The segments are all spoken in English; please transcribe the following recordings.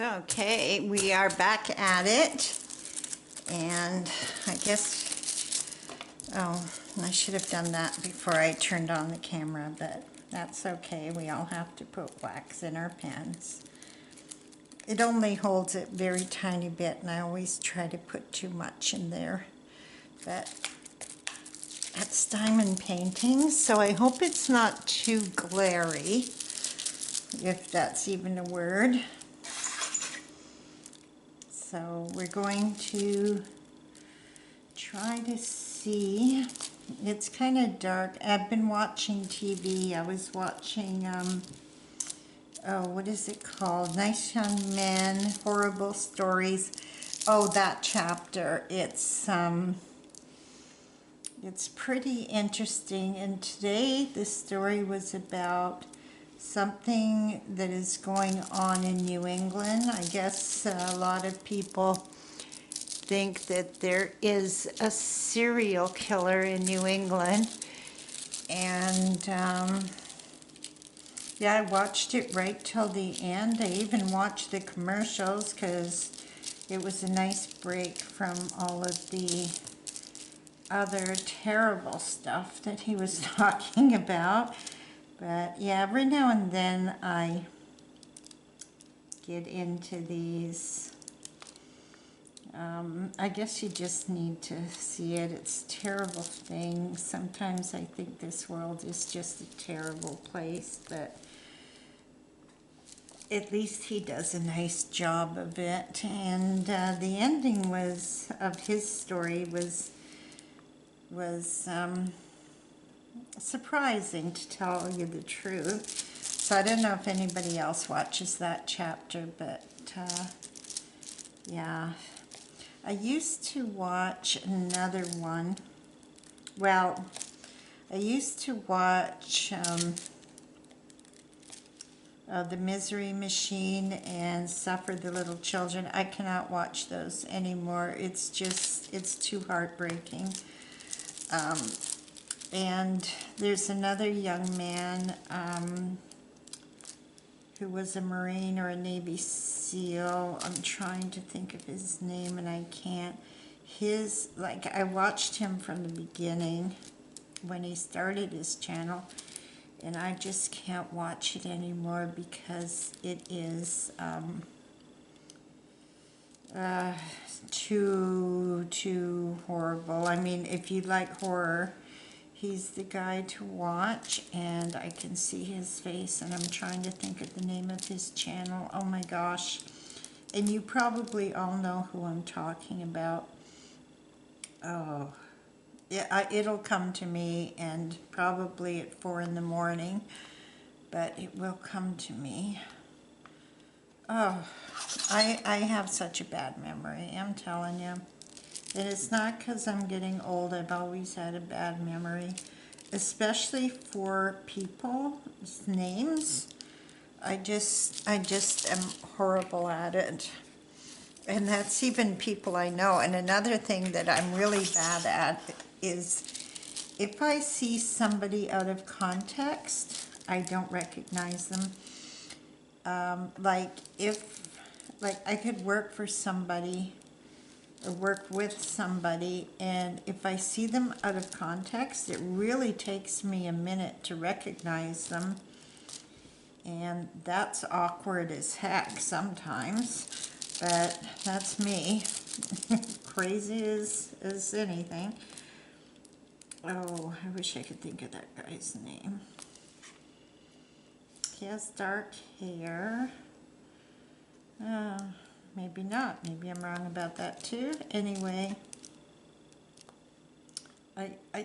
Okay, we are back at it, and I guess, oh, I should have done that before I turned on the camera, but that's okay. We all have to put wax in our pens. It only holds it very tiny bit, and I always try to put too much in there, but that's diamond painting, so I hope it's not too glary, if that's even a word. So we're going to try to see. It's kind of dark. I've been watching TV. I was watching, oh, what is it called? Nice Young Men, Horrible Stories. Oh, that chapter. It's pretty interesting. And today the story was about something that is going on in New England. I guess a lot of people think that there is a serial killer in New England. And yeah, I watched it right till the end. I even watched the commercials because it was a nice break from all of the other terrible stuff that he was talking about. But yeah, every now and then I get into these. I guess you just need to see it. It's a terrible thing. Sometimes I think this world is just a terrible place, but at least he does a nice job of it. And the ending of his story was surprising, to tell you the truth. So I don't know if anybody else watches that chapter, but yeah. I used to watch another one. Well, I used to watch The Misery Machine and Suffer the Little Children. I cannot watch those anymore. It's too heartbreaking. And there's another young man who was a Marine or a Navy SEAL. I'm trying to think of his name and I can't. I watched him from the beginning when he started his channel, and I just can't watch it anymore because it is too horrible. I mean, if you like horror, he's the guy to watch, and I can see his face, and I'm trying to think of the name of his channel. Oh my gosh. And you probably all know who I'm talking about. Oh, yeah, it'll come to me, and probably at 4 in the morning, but it will come to me. Oh, I have such a bad memory, I'm telling you. And it's not because I'm getting old. I've always had a bad memory, especially for people's names. I just am horrible at it. And that's even people I know. And another thing that I'm really bad at is if I see somebody out of context, I don't recognize them. Like I could work for somebody or work with somebody, and if I see them out of context, it really takes me a minute to recognize them, and that's awkward as heck sometimes, but that's me. Crazy as anything. Oh, I wish I could think of that guy's name. He has dark hair. Maybe not. Maybe I'm wrong about that too. Anyway,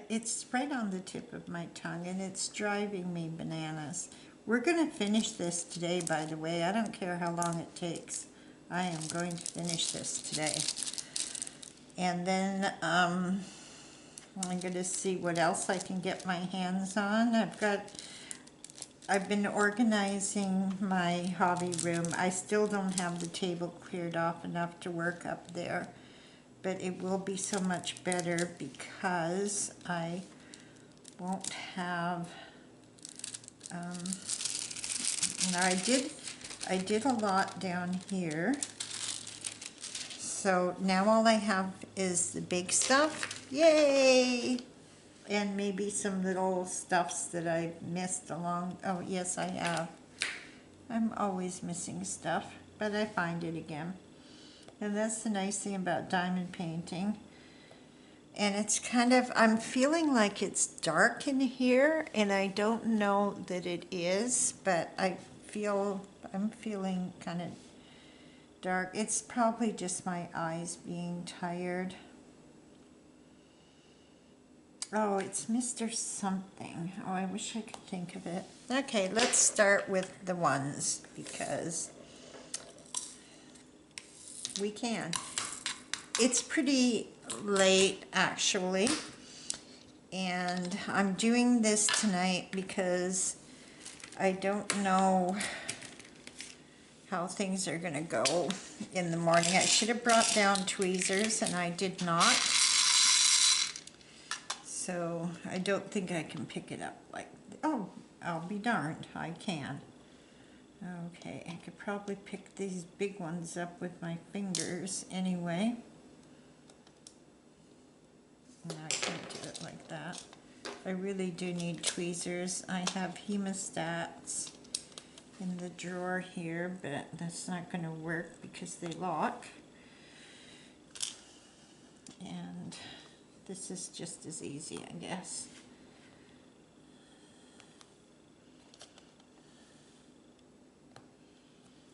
it's right on the tip of my tongue, and it's driving me bananas. We're going to finish this today, by the way. I don't care how long it takes. I am going to finish this today. And then I'm going to see what else I can get my hands on. I've been organizing my hobby room. I still don't have the table cleared off enough to work up there, but it will be so much better because I won't have, I I did a lot down here. So now all I have is the big stuff. Yay! And maybe some little stuffs that I missed along. Oh, yes, I have. I'm always missing stuff, but I find it again. And that's the nice thing about diamond painting. And it's kind of, I'm feeling like it's dark in here, and I don't know that it is, but I'm feeling kind of dark. It's probably just my eyes being tired. Oh, it's Mr. Something. Oh, I wish I could think of it. Okay, let's start with the ones, because we can. It's pretty late, actually, and I'm doing this tonight because I don't know how things are going to go in the morning. I should have brought down tweezers, and I did not. So I don't think I can pick it up like, oh, I'll be darned, I can. Okay, I could probably pick these big ones up with my fingers anyway. No, I can't do it like that. I really do need tweezers. I have hemostats in the drawer here, but that's not going to work because they lock. And this is just as easy, I guess.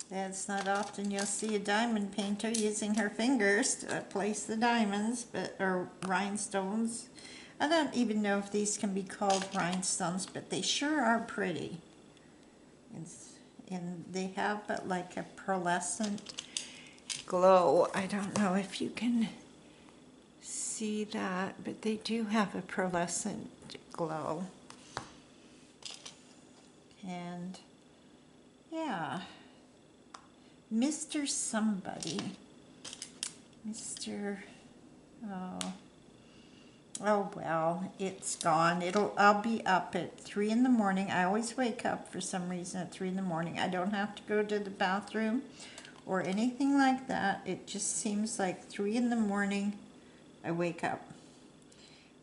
It's not often you'll see a diamond painter using her fingers to place the diamonds, or rhinestones. I don't even know if these can be called rhinestones, but they sure are pretty. And they have but like a pearlescent glow. I don't know if you can see that, but they do have a pearlescent glow. And yeah. Mr. Somebody. Mr. Oh well, it's gone. I'll be up at 3 in the morning. I always wake up for some reason at 3 in the morning. I don't have to go to the bathroom or anything like that. It just seems like 3 in the morning I wake up.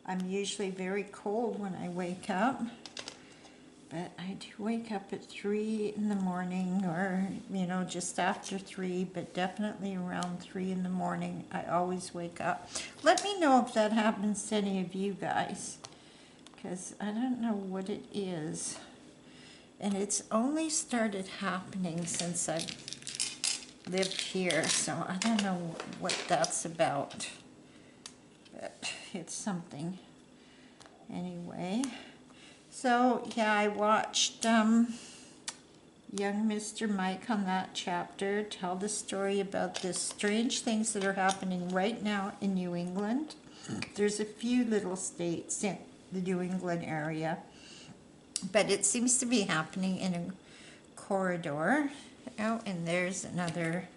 I'm usually very cold when I wake up. But I do wake up at 3 in the morning, or, you know, just after 3, but definitely around 3 in the morning. I always wake up. Let me know if that happens to any of you guys, because I don't know what it is. And it's only started happening since I've lived here, so I don't know what that's about. But it's something. Anyway. So, yeah, I watched young Mr. Mike on that chapter tell the story about the strange things that are happening right now in New England. There's a few little states in the New England area, but it seems to be happening in a corridor. Oh, and there's another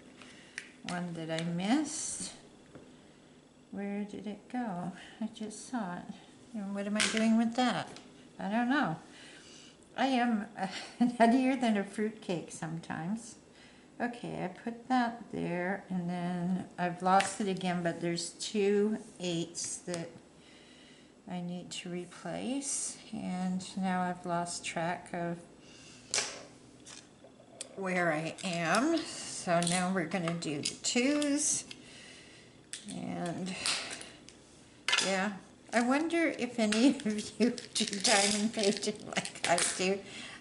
one that I missed. Where did it go? I just saw it. And what am I doing with that? I don't know. I am nuttier than a fruitcake sometimes. Okay, I put that there, and then I've lost it again, but there's 2 8s that I need to replace, and now I've lost track of where I am. So now we're going to do the 2s, and yeah. I wonder if any of you do diamond painting like I do.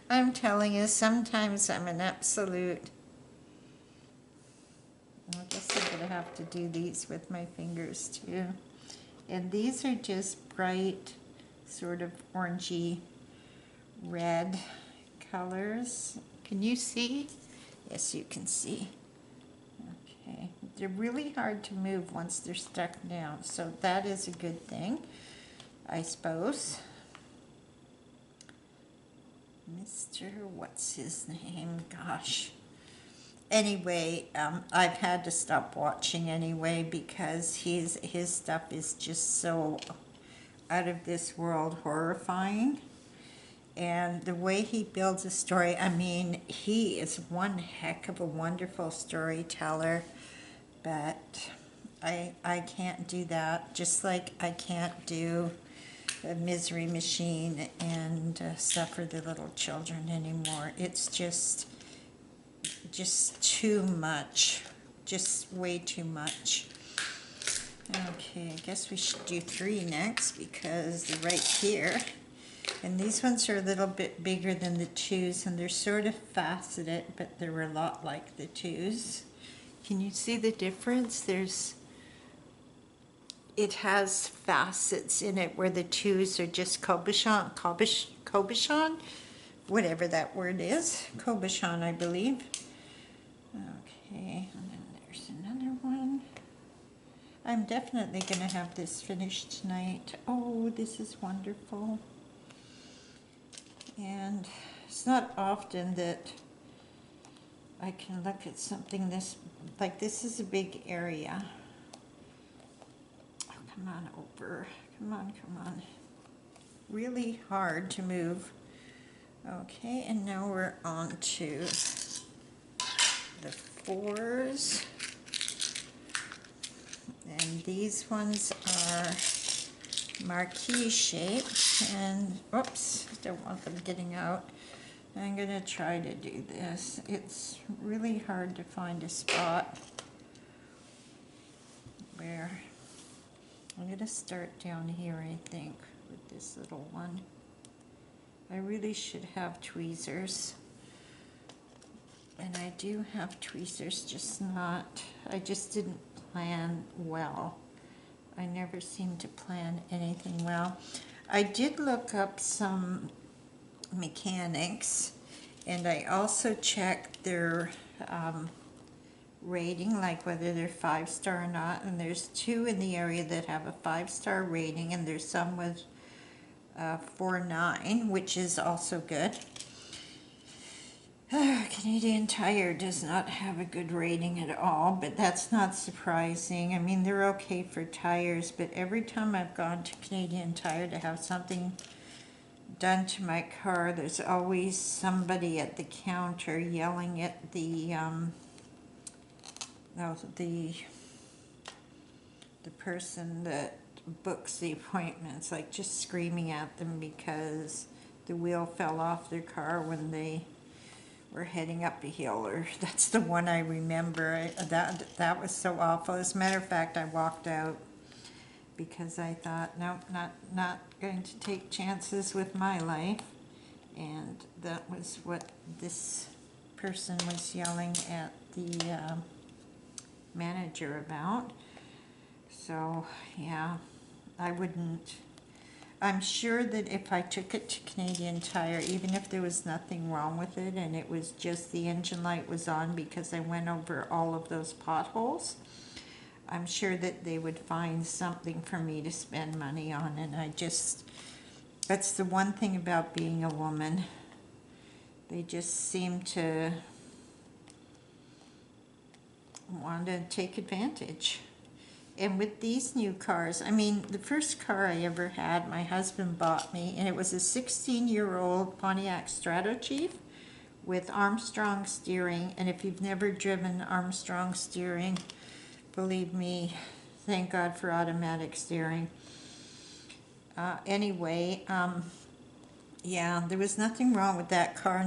I'm telling you, sometimes I'm an absolute... I guess I'm going to have to do these with my fingers too. And these are just bright, sort of orangey red colors. Can you see? Yes, you can see. Okay. They're really hard to move once they're stuck down, so that is a good thing, I suppose. Mr. what's his name? Gosh. Anyway, I've had to stop watching anyway because his stuff is just so out of this world horrifying. And the way he builds a story, I mean, he is one heck of a wonderful storyteller, but I can't do that, just like I can't do a Misery Machine and Suffer the Little Children anymore. It's just too much, just way too much. Okay, I guess we should do 3 next because they're right here. And these ones are a little bit bigger than the 2s, and they're sort of faceted, but they're a lot like the 2s. Can you see the difference? It has facets in it where the 2s are just cabochon, whatever that word is. Cabochon, I believe. Okay, and then there's another one. I'm definitely going to have this finished tonight. Oh, this is wonderful. And it's not often that I can look at something this is a big area. Oh, come on over. Come on. Really hard to move. Okay, and now we're on to the 4s. And these ones are marquee shaped, and oops, don't want them getting out. I'm going to try to do this. It's really hard to find a spot where I'm going to start down here, I think, with this little one. I really should have tweezers, and I do have tweezers, I just didn't plan well. I never seem to plan anything well. I did look up some mechanics, and I also checked their rating, like whether they're 5-star or not, and there's 2 in the area that have a 5-star rating, and there's some with 4.9, which is also good. Canadian Tire does not have a good rating at all, but that's not surprising. I mean, they're okay for tires, but every time I've gone to Canadian Tire to have something done to my car, there's always somebody at the counter yelling at the person that books the appointments, like just screaming at them because the wheel fell off their car when they were heading up a hill. Or that's the one I remember. That was so awful. As a matter of fact, I walked out because I thought, nope, not going to take chances with my life. And that was what this person was yelling at the manager about. So yeah, I wouldn't. I'm sure that if I took it to Canadian Tire, even if there was nothing wrong with it and it was just the engine light was on because I went over all of those potholes, I'm sure that they would find something for me to spend money on. And that's the one thing about being a woman. They just seem to want to take advantage. And with these new cars, I mean, the first car I ever had, my husband bought me, and it was a 16-year-old Pontiac Stratochief with Armstrong steering. And if you've never driven Armstrong steering, believe me, thank God for automatic steering. Yeah, there was nothing wrong with that car.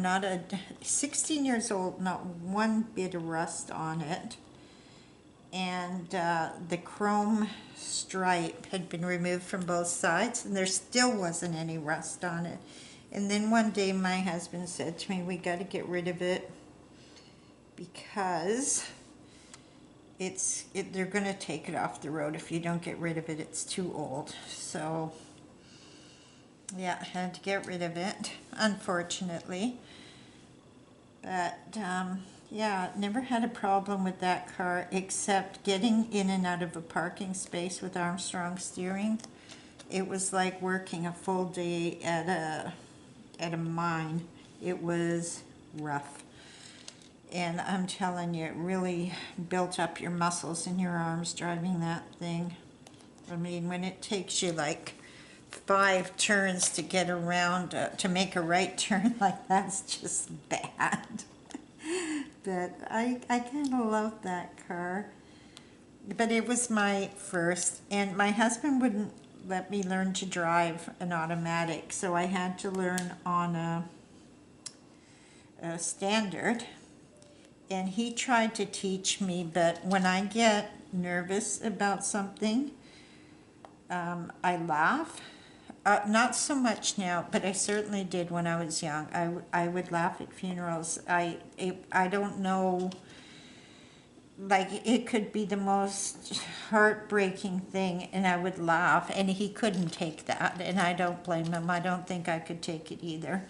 16 years old, not one bit of rust on it. And the chrome stripe had been removed from both sides, and there still wasn't any rust on it. And then one day my husband said to me, we got to get rid of it because they're going to take it off the road. If you don't get rid of it, it's too old. So yeah, I had to get rid of it, unfortunately. But yeah, never had a problem with that car except getting in and out of a parking space with Armstrong steering. It was like working a full day at a mine. It was rough. And I'm telling you, it really built up your muscles in your arms driving that thing. I mean, when it takes you like 5 turns to get around, to make a right turn. Like, that's just bad. But I kind of love that car. But it was my first, and my husband wouldn't let me learn to drive an automatic, so I had to learn on a standard. And he tried to teach me, but when I get nervous about something, I laugh. Not so much now, but I certainly did when I was young. I would laugh at funerals. I don't know, like, it could be the most heartbreaking thing, and I would laugh, and he couldn't take that, and I don't blame him. I don't think I could take it either.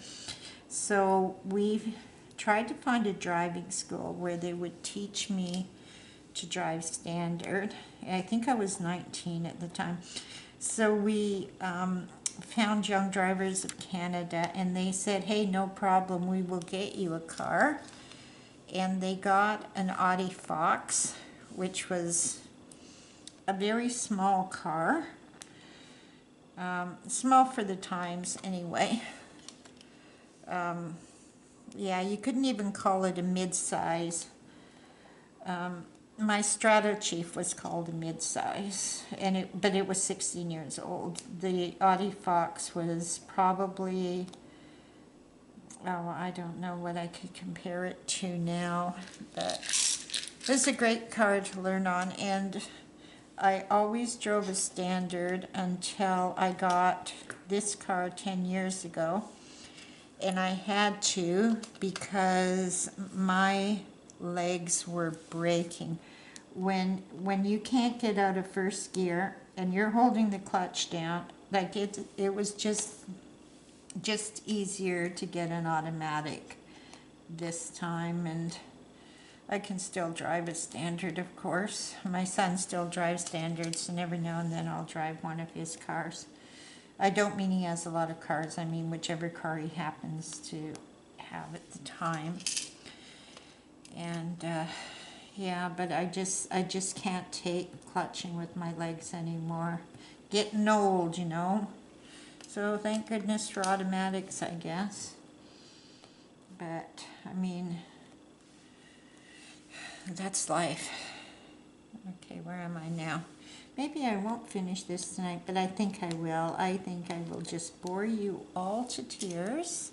So we tried to find a driving school where they would teach me to drive standard. I think I was 19 at the time. So we found Young Drivers of Canada, and they said, hey, no problem, we will get you a car. And they got an Audi Fox, which was a very small car. Small for the times anyway. Yeah, you couldn't even call it a mid-size. My Strato Chief was called a mid-size, but it was 16 years old. The Audi Fox was probably, oh, I don't know what I could compare it to now, but it was a great car to learn on, and I always drove a standard until I got this car 10 years ago, and I had to because my legs were breaking. When you can't get out of first gear and you're holding the clutch down, like it was just easier to get an automatic this time. And I can still drive a standard, of course. My son still drives standards, and every now and then I'll drive one of his cars. I don't mean he has a lot of cars, I mean whichever car he happens to have at the time. And yeah, but I just can't take clutching with my legs anymore. Getting old, you know. So thank goodness for automatics, I guess. But I mean, that's life. Okay, where am I now? Maybe I won't finish this tonight, but I think I will. I think I will just bore you all to tears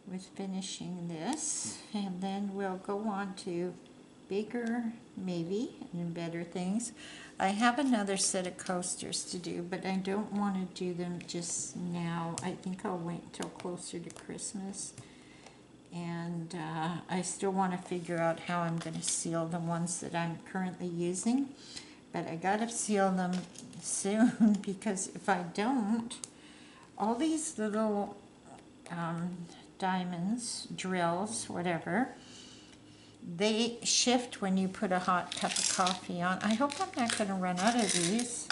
with finishing this, and then we'll go on to bigger, maybe, and better things. I have another set of coasters to do, but I don't want to do them just now. I think I'll wait till closer to Christmas. And I still want to figure out how I'm going to seal the ones that I'm currently using. But I got to seal them soon, because if I don't, all these little diamonds, drills, whatever, they shift when you put a hot cup of coffee on. I hope I'm not going to run out of these.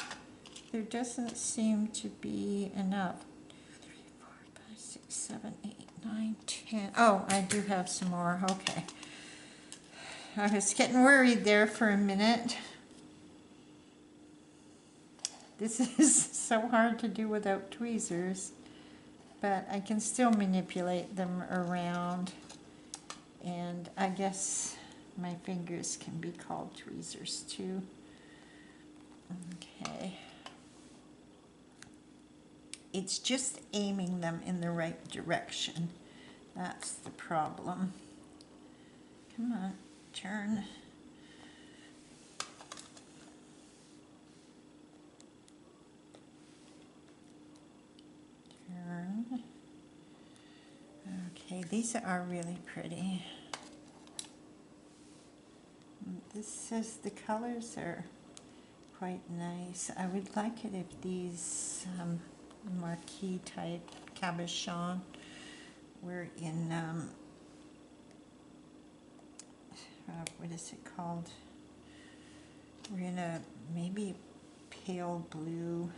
There doesn't seem to be enough. 2, 3, 4, 5, 6, 7, 8, 9, 10. Oh, I do have some more. Okay. I was getting worried there for a minute. This is so hard to do without tweezers, but I can still manipulate them around, and I guess my fingers can be called tweezers too. Okay. It's just aiming them in the right direction. That's the problem. Come on, turn. Okay, these are really pretty. This says the colors are quite nice. I would like it if these marquee type cabochon were in, what is it called? We're in a maybe pale blue,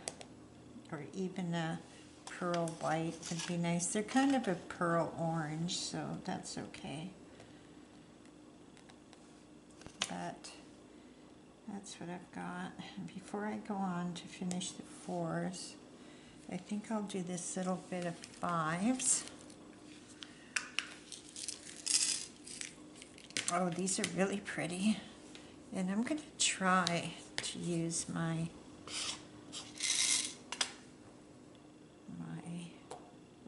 or even a pearl white would be nice. They're kind of a pearl orange, so that's okay. But that's what I've got. And before I go on to finish the fours, I think I'll do this little bit of 5s. Oh, these are really pretty. And I'm going to try to use my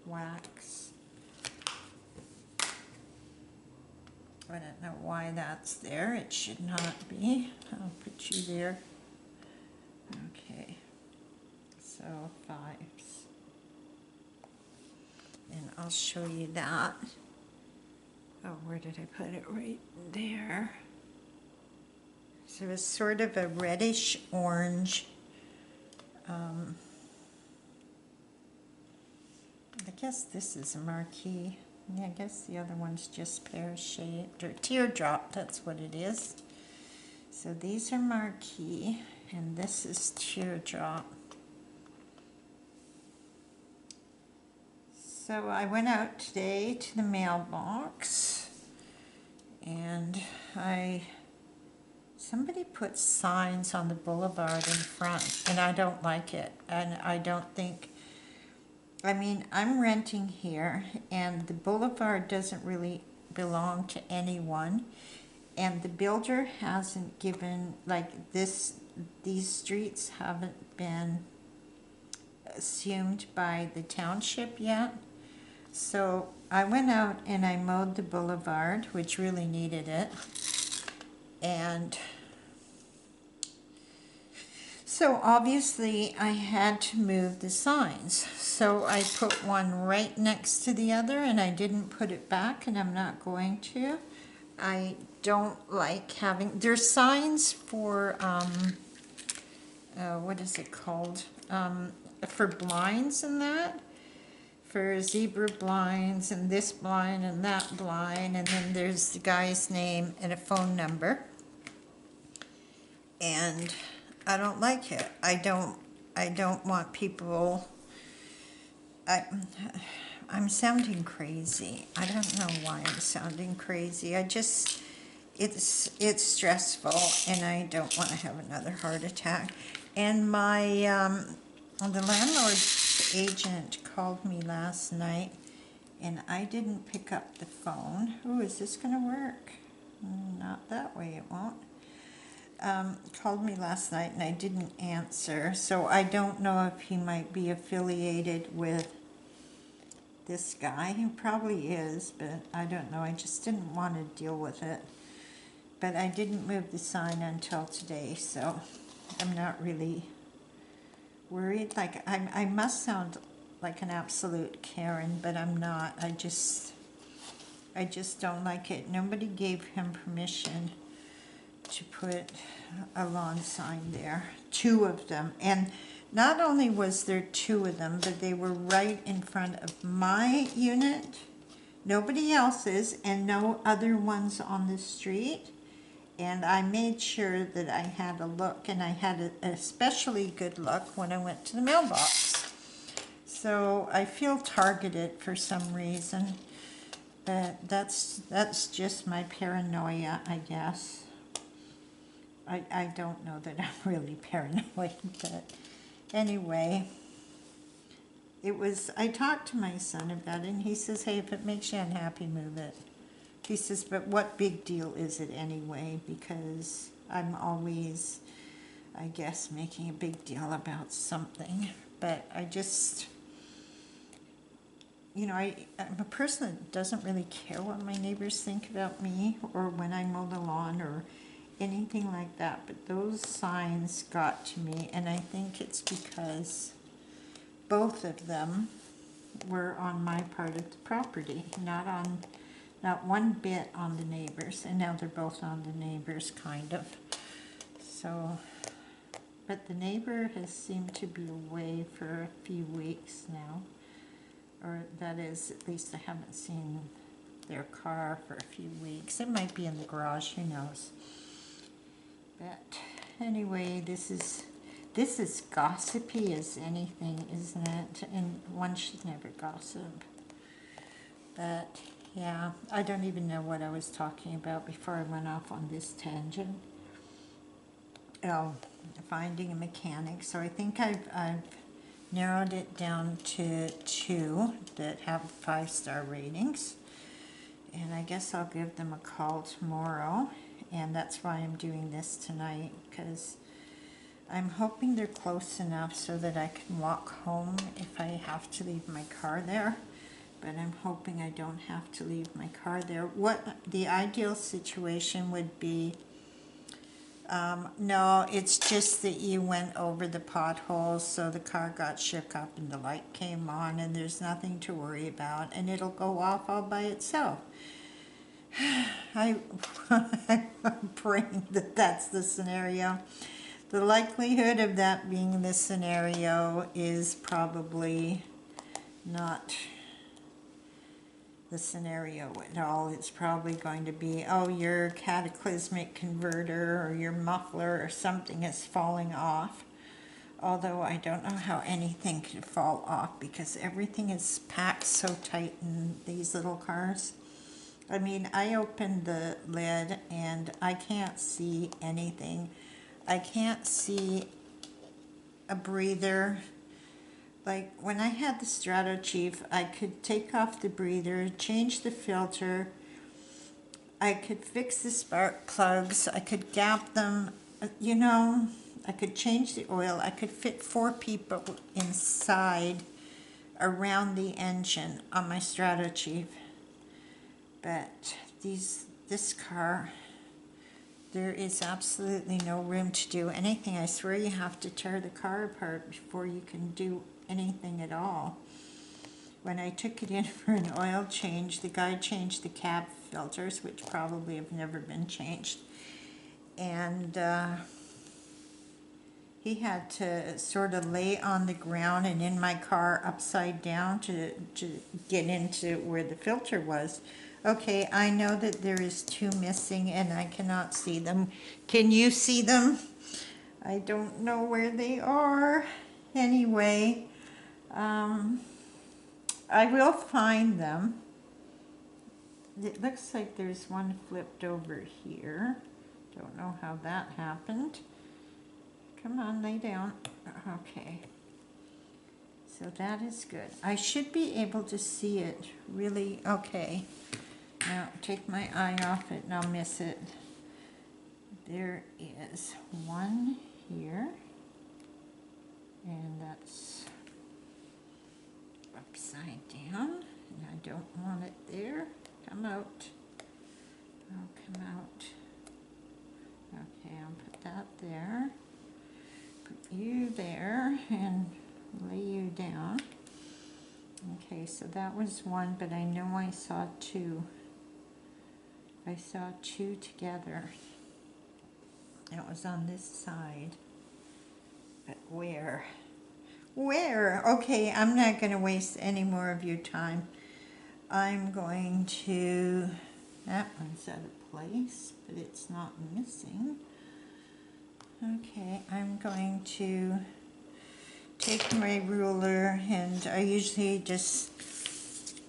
wax. I don't know why that's there. It should not be. I'll put you there. Okay. So 5s. And I'll show you that. Oh, where did I put it? Right there. So it's sort of a reddish orange. I guess this is a marquee. Yeah, I guess the other one's just pear-shaped, or teardrop, that's what it is. So these are marquee, and this is teardrop. So I went out today to the mailbox, and somebody put signs on the boulevard in front, and I don't like it, and I don't think, I mean, I'm renting here, and the boulevard doesn't really belong to anyone, and the builder hasn't given, like, these streets haven't been assumed by the township yet. So I went out and I mowed the boulevard, which really needed it, and so obviously I had to move the signs. So I put one right next to the other, and I didn't put it back, and I'm not going to. I don't like having, there's signs for, what is it called? For blinds and that. For zebra blinds and this blind and that blind, and then there's the guy's name and a phone number. And I don't like it. I don't want people, I'm sounding crazy. I don't know why I'm sounding crazy. It's stressful, and I don't want to have another heart attack. And the landlord's agent called me last night, and I didn't pick up the phone. Ooh, is this going to work? Not that way, it won't. Called me last night, and I didn't answer, so I don't know if he might be affiliated with this guy. He probably is, but I don't know. I just didn't want to deal with it. But I didn't move the sign until today, so I'm not really worried. Like, I must sound like an absolute Karen, but I'm not. I just don't like it. Nobody gave him permission to put a lawn sign there. 2 of them. And not only was there 2 of them, but they were right in front of my unit, nobody else's, and no other ones on the street. And I made sure that I had a look, and I had an especially good look when I went to the mailbox. So I feel targeted for some reason, but that's just my paranoia, I guess. I don't know that I'm really paranoid, but anyway, I talked to my son about it, and he says, hey, if it makes you unhappy, move it. He says, but what big deal is it anyway? Because I'm always, I guess, making a big deal about something. But I just, you know, I'm a person that doesn't really care what my neighbors think about me, or when I mow the lawn, or anything like that. But those signs got to me, and I think it's because both of them were on my part of the property, not one bit on the neighbors, and now they're both on the neighbors, kind of. So, but the neighbor has seemed to be away for a few weeks now, or that is, at least I haven't seen their car for a few weeks. It might be in the garage, who knows. But anyway, this is gossipy as anything, isn't it? And one should never gossip. But yeah, I don't even know what I was talking about before I went off on this tangent. Oh, finding a mechanic. So I think I've narrowed it down to 2 that have 5-star ratings. And I guess I'll give them a call tomorrow. And that's why I'm doing this tonight, because I'm hoping they're close enough so that I can walk home if I have to leave my car there. But I'm hoping I don't have to leave my car there. What the ideal situation would be, no, it's just that you went over the potholes, so the car got shook up and the light came on, and there's nothing to worry about, and it'll go off all by itself. I'm praying that that's the scenario. The likelihood of that being the scenario is probably not the scenario at all. It's probably going to be, oh, your cataclysmic converter or your muffler or something is falling off. Although I don't know how anything could fall off because everything is packed so tight in these little cars. I mean, I opened the lid and I can't see anything. I can't see a breather. Like when I had the Strato Chief, I could take off the breather, change the filter, I could fix the spark plugs, I could gap them, you know, I could change the oil, I could fit 4 people inside around the engine on my Strato Chief. But this car, there is absolutely no room to do anything. I swear you have to tear the car apart before you can do anything at all. When I took it in for an oil change, the guy changed the cab filters, which probably have never been changed. And he had to sort of lay on the ground and in my car upside down to get into where the filter was. Okay, I know that there is 2 missing and I cannot see them. Can you see them? I don't know where they are. Anyway, I will find them. It looks like there's one flipped over here. Don't know how that happened. Come on, lay down. Okay. So that is good. I should be able to see it really okay. Now take my eye off it and I'll miss it. There is one here. And that's upside down. And I don't want it there. Come out. Oh, come out. Okay, I'll put that there. Put you there and lay you down. Okay, so that was one, but I know I saw 2. I saw 2 together. It was on this side. But where? Where? Okay, I'm not going to waste any more of your time. I'm going to... That one's out of place, but it's not missing. Okay, I'm going to take my ruler, and I usually just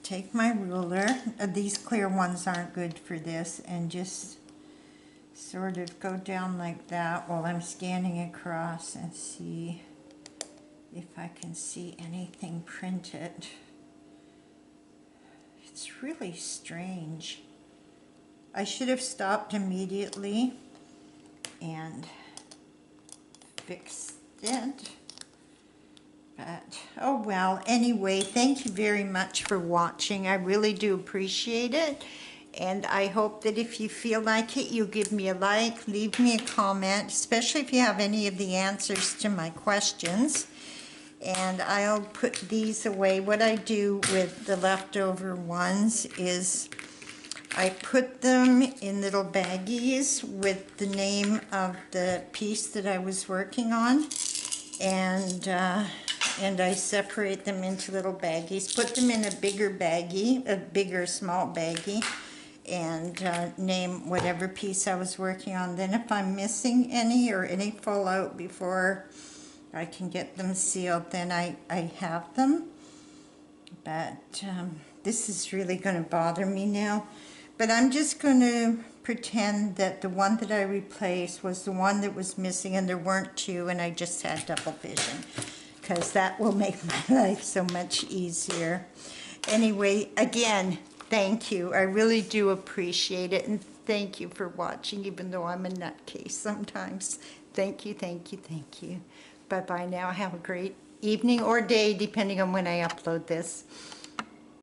take my ruler. These clear ones aren't good for this, and just sort of go down like that while I'm scanning across and see if I can see anything printed. It's really strange. I should have stopped immediately and fixed it. But, oh well, anyway, thank you very much for watching. I really do appreciate it. And I hope that if you feel like it, you'll give me a like, leave me a comment, especially if you have any of the answers to my questions. And I'll put these away. What I do with the leftover ones is I put them in little baggies with the name of the piece that I was working on. And I separate them into little baggies, put them in a bigger baggie, a bigger small baggie, and name whatever piece I was working on. Then if I'm missing any or any fall out before I can get them sealed, then I have them. But this is really going to bother me now. But I'm just going to pretend that the one that I replaced was the one that was missing and there weren't 2 and I just had double vision. because that will make my life so much easier. Anyway, again, thank you. I really do appreciate it, and thank you for watching, even though I'm a nutcase sometimes. Thank you, thank you, thank you. Bye-bye now. Have a great evening or day, depending on when I upload this.